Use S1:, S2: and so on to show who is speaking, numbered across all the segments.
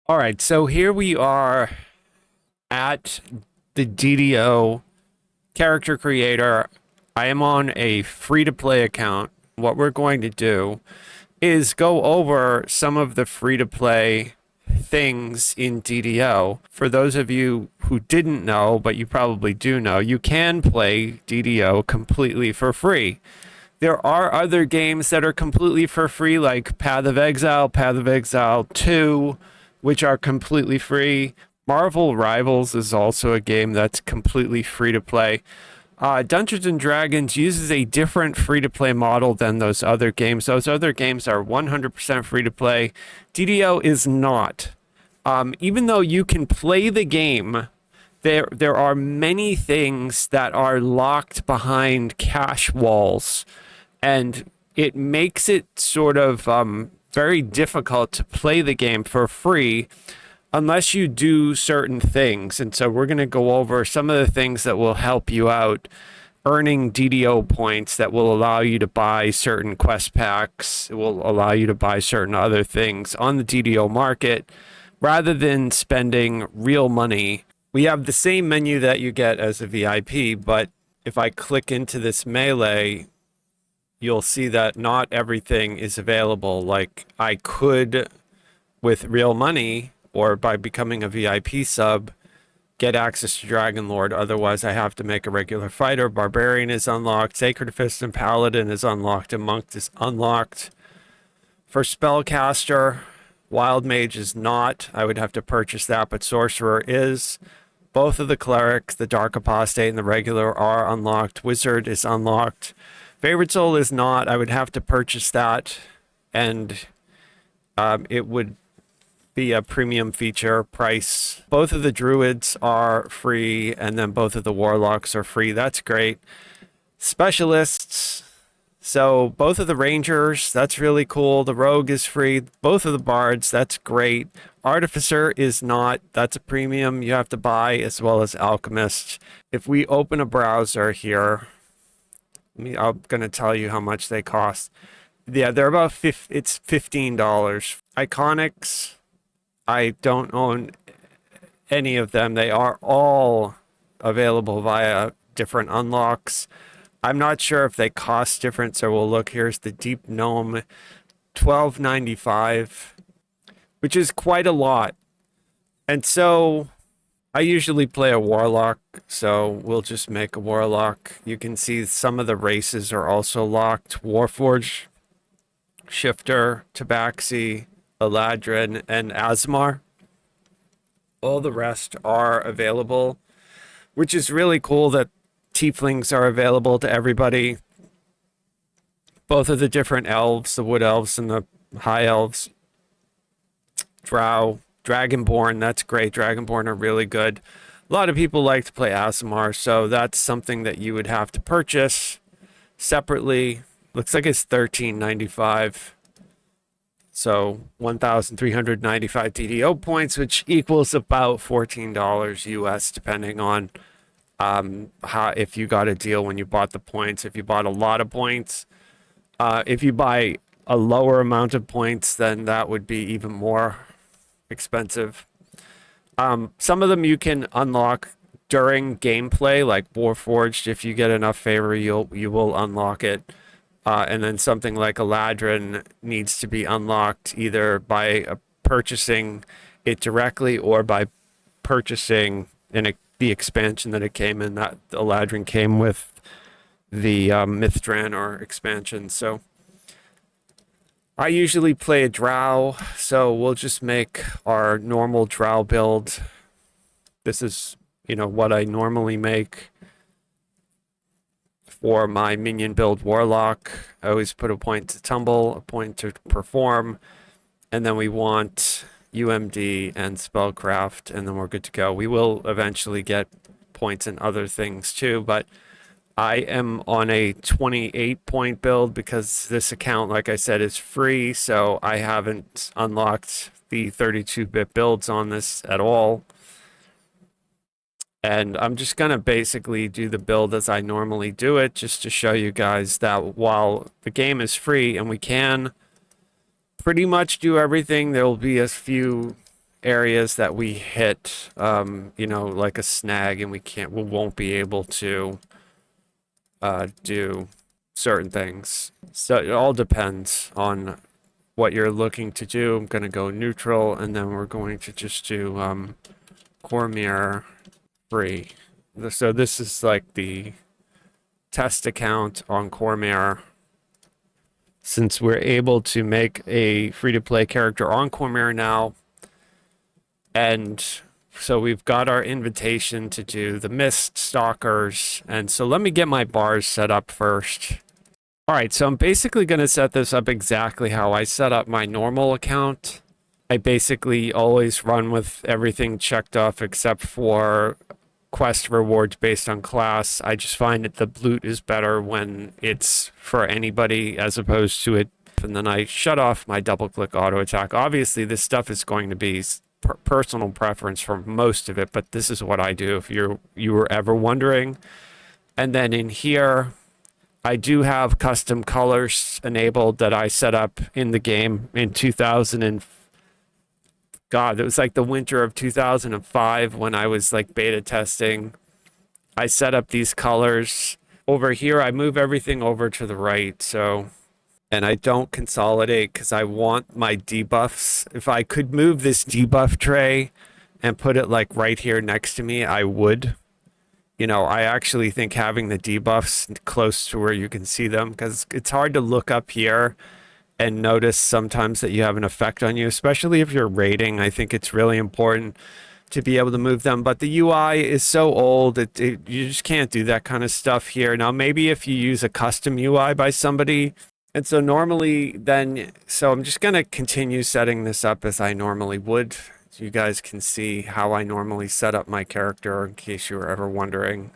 S1: All right, so here we are at the DDO character creator. I am on a free-to-play account. What we're going to do is go over some of the free-to-play things in DDO. For those of you who didn't know, but you probably do know, you can play DDO completely for free. There are other games that are completely for free, like Path of Exile 2, which are completely free. Marvel Rivals is also a game that's completely free to play. Dungeons and Dragons uses a different free to play model than those other games. Those other games are 100% free to play. DDO is not. Even though you can play the game, there are many things that are locked behind cache walls, and it makes it sort of very difficult to play the game for free unless you do certain things. And so we're going to go over some of the things that will help you out earning DDO points that will allow you to buy certain quest packs. It will allow you to buy certain other things on the DDO market rather than spending real money. We have the same menu that you get as a VIP, but if I click into this melee, you'll see that not everything is available. Like I could, with real money or by becoming a VIP sub, get access to Dragon Lord. Otherwise, I have to make a regular fighter. Barbarian is unlocked. Sacred Fist and Paladin is unlocked. And Monk is unlocked. For Spellcaster, Wild Mage is not. I would have to purchase that, but Sorcerer is. Both of the Clerics, the Dark Apostate and the Regular, are unlocked. Wizard is unlocked. Favorite Soul is not. I would have to purchase that, and it would be a premium feature price. Both of the Druids are free, and then both of the Warlocks are free. That's great. Specialists, so both of the Rangers, that's really cool. The Rogue is free. Both of the Bards, that's great. Artificer is not. That's a premium you have to buy, as well as Alchemist. If we open a browser here, I'm going to tell you how much they cost. Yeah, they're about it's $15. Iconics, I don't own any of them. They are all available via different unlocks. I'm not sure if they cost different, so we'll look. Here's the Deep Gnome, $12.95, which is quite a lot. And so I usually play a Warlock, so we'll just make a Warlock. You can see some of the races are also locked. Warforged, Shifter, Tabaxi, Eladrin, and Asmar. All the rest are available, which is really cool that Tieflings are available to everybody. Both of the different elves, the Wood Elves and the High Elves. Drow, Dragonborn, that's great. Dragonborn are really good. A lot of people like to play Aasimar, so that's something that you would have to purchase separately. Looks like it's $13.95. So 1,395 DDO points, which equals about $14 US, depending on how, if you got a deal when you bought the points. If you bought a lot of points, if you buy a lower amount of points, then that would be even more expensive. Some of them you can unlock during gameplay, like Warforged. If you get enough favor, you will unlock it. And then something like Eladrin needs to be unlocked either by purchasing it directly or by purchasing the expansion that it came in. That Eladrin came with the Mithran or expansion. So I usually play a Drow, so we'll just make our normal Drow build. This is, what I normally make for my minion build Warlock. I always put a point to tumble, a point to perform, and then we want UMD and spellcraft, and then we're good to go. We will eventually get points in other things too, but I am on a 28 point build because this account, like I said, is free, so I haven't unlocked the 32-bit builds on this at all. And I'm just going to basically do the build as I normally do it, just to show you guys that while the game is free and we can pretty much do everything, there will be a few areas that we hit, you know, like a snag, and we won't be able to do certain things. So it all depends on what you're looking to do. I'm going to go neutral, and then we're going to just do Cormier free. So this is like the test account on Cormier. Since we're able to make a free-to-play character on Cormier now, and so we've got our invitation to do the Mist Stalkers, and so let me get my bars set up first. All right, so I'm basically going to set this up exactly how I set up my normal account. I basically always run with everything checked off except for quest rewards based on class. I just find that the loot is better when it's for anybody as opposed to it. And then I shut off my double click auto attack. Obviously, this stuff is going to be personal preference for most of it, but this is what I do if you were ever wondering. And then in here, I do have custom colors enabled that I set up in the game in 2000 and God, it was like the winter of 2005 when I was like beta testing. I set up these colors. Over here, I move everything over to the right, so, and I don't consolidate because I want my debuffs. If I could move this debuff tray and put it like right here next to me, I would. You know, I actually think having the debuffs close to where you can see them, because it's hard to look up here and notice sometimes that you have an effect on you, especially if you're raiding. I think it's really important to be able to move them, but the UI is so old, you just can't do that kind of stuff here. Now, maybe if you use a custom UI by somebody, and so normally then, so I'm just gonna continue setting this up as I normally would. So you guys can see how I normally set up my character in case you were ever wondering.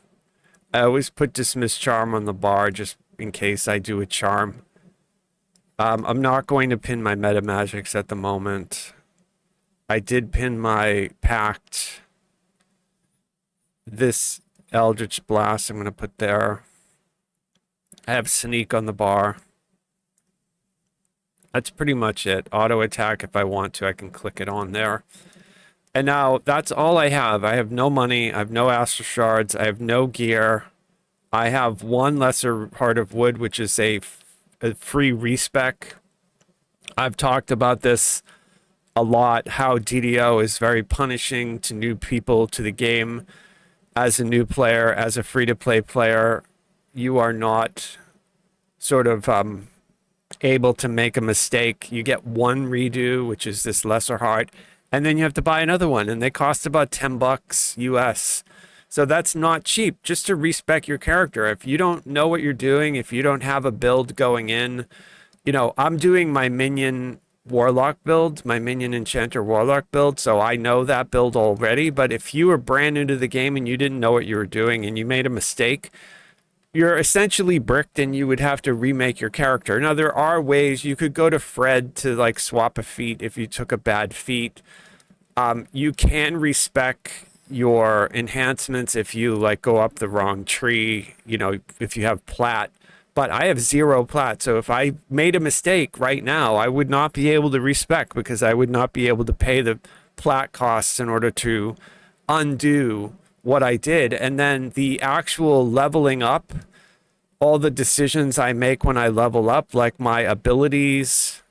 S1: I always put dismiss charm on the bar just in case I do a charm. I'm not going to pin my meta magics at the moment. I did pin my pact. This Eldritch Blast I'm going to put there. I have sneak on the bar. That's pretty much it. Auto attack, if I want to, I can click it on there. And now that's all I have. I have no money. I have no Astral Shards. I have no gear. I have one lesser Heart of Wood, which is a free respec. I've talked about this a lot, how DDO is very punishing to new people to the game. As a new player, as a free-to-play player, you are not sort of able to make a mistake. You get one redo, which is this lesser heart, and then you have to buy another one, and they cost about $10 US. So that's not cheap, just to respec your character. If you don't know what you're doing, if you don't have a build going in, you know, I'm doing my minion warlock build, my minion enchanter warlock build, so I know that build already. But if you were brand new to the game and you didn't know what you were doing and you made a mistake, you're essentially bricked and you would have to remake your character. Now, there are ways. You could go to Fred to like swap a feat if you took a bad feat. You can respec your enhancements if you like go up the wrong tree, you know, if you have plat. But I have 0 plat, so if I made a mistake right now, I would not be able to respec because I would not be able to pay the plat costs in order to undo what I did. And then the actual leveling up, all the decisions I make when I level up, like my abilities,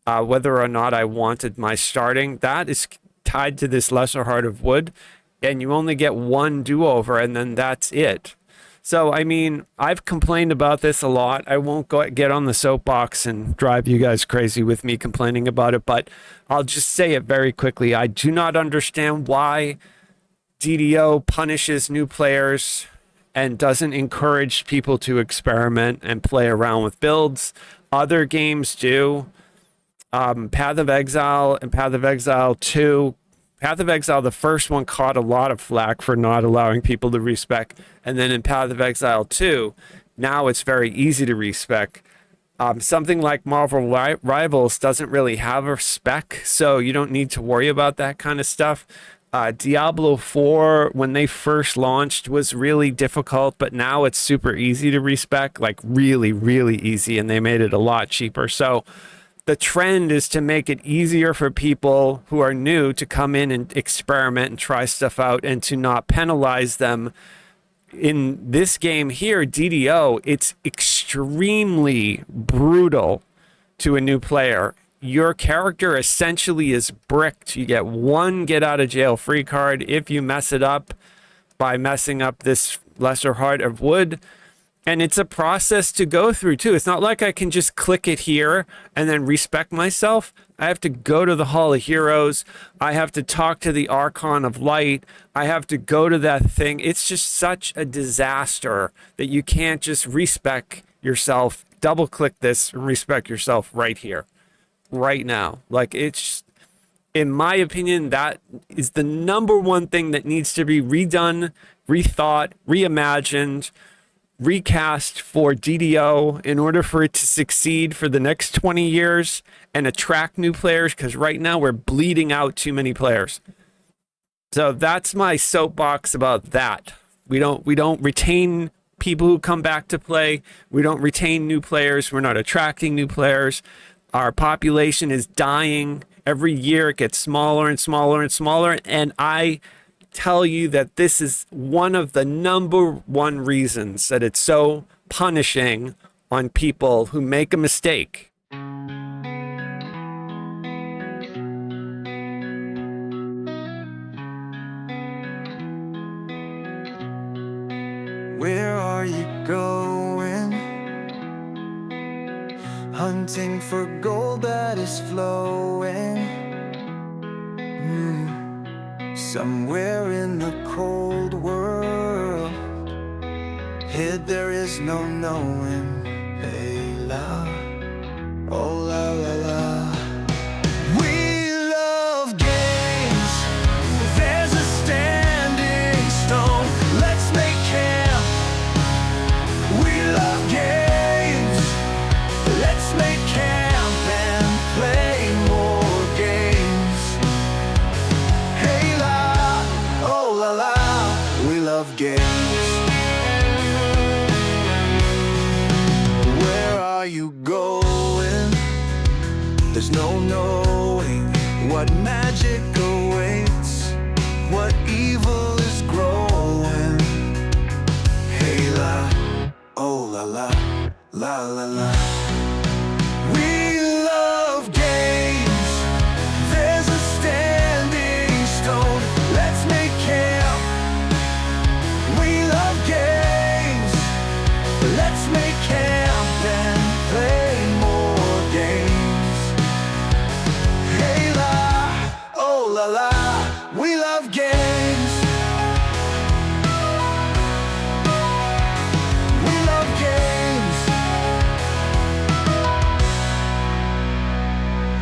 S1: whether or not I wanted my starting, that is tied to this lesser heart of wood, and you only get one do-over, and then that's it. So, I mean, I've complained about this a lot. I won't get on the soapbox and drive you guys crazy with me complaining about it, but I'll just say it very quickly. I do not understand why DDO punishes new players and doesn't encourage people to experiment and play around with builds. Other games do. Path of Exile and Path of Exile 2. Path of Exile, the first one, caught a lot of flack for not allowing people to respec. And then in Path of Exile 2, now it's very easy to respec. Something like Marvel Rivals doesn't really have a spec, so you don't need to worry about that kind of stuff. Diablo 4, when they first launched, was really difficult, but now it's super easy to respec, like really, really easy, and they made it a lot cheaper. So the trend is to make it easier for people who are new to come in and experiment and try stuff out and to not penalize them. In this game here, DDO, it's extremely brutal to a new player. Your character essentially is bricked. You get one get out of jail free card if you mess it up by messing up this lesser heart of wood. And it's a process to go through too. It's not like I can just click it here and then respec myself. I have to go to the Hall of Heroes. I have to talk to the Archon of Light. I have to go to that thing. It's just such a disaster that you can't just respec yourself, double click this and respec yourself right here, right now. Like, it's, in my opinion, that is the number one thing that needs to be redone, rethought, reimagined, recast for DDO in order for it to succeed for the next 20 years and attract new players, because right now we're bleeding out too many players. So that's my soapbox about that. We don't retain people who come back to play. We don't retain new players. We're not attracting new players. Our population is dying. Every year it gets smaller and smaller and smaller, and I tell you that this is one of the number one reasons that it's so punishing on people who make a mistake.
S2: Where are you going? Hunting for gold that is flowing. Somewhere in the cold world, hid there is no knowing. Hey la, oh la la la. We love games. There's a standing stone. Let's make camp. We love games. Let's make camp and play more games. Hey la, oh la la. We love games. Where are you going? There's no knowing what magic awaits, what evil is growing. Hey la, oh la la, la la la. We love games. There's a standing stone. Let's make camp. We love games. Let's make camp and play more games. Hey la, oh la la. We love games. We love games.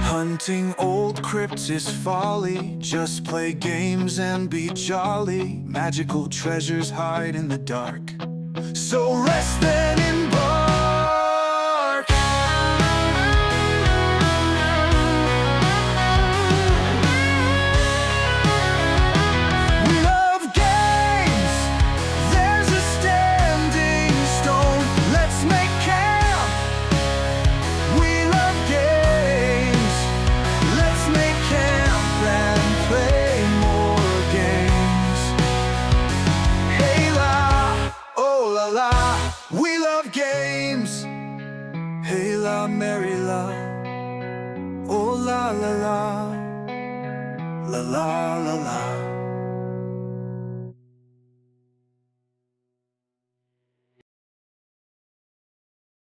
S2: Hunting old crypts is folly. Just play games and be jolly. Magical treasures hide in the dark. So rest then embark. We love games. There's a standing stone. Let's make camp. We love games. Let's make camp and play more games. Hey la, oh la la. We love games. Hey la, Mary la, oh la la la, la la la la.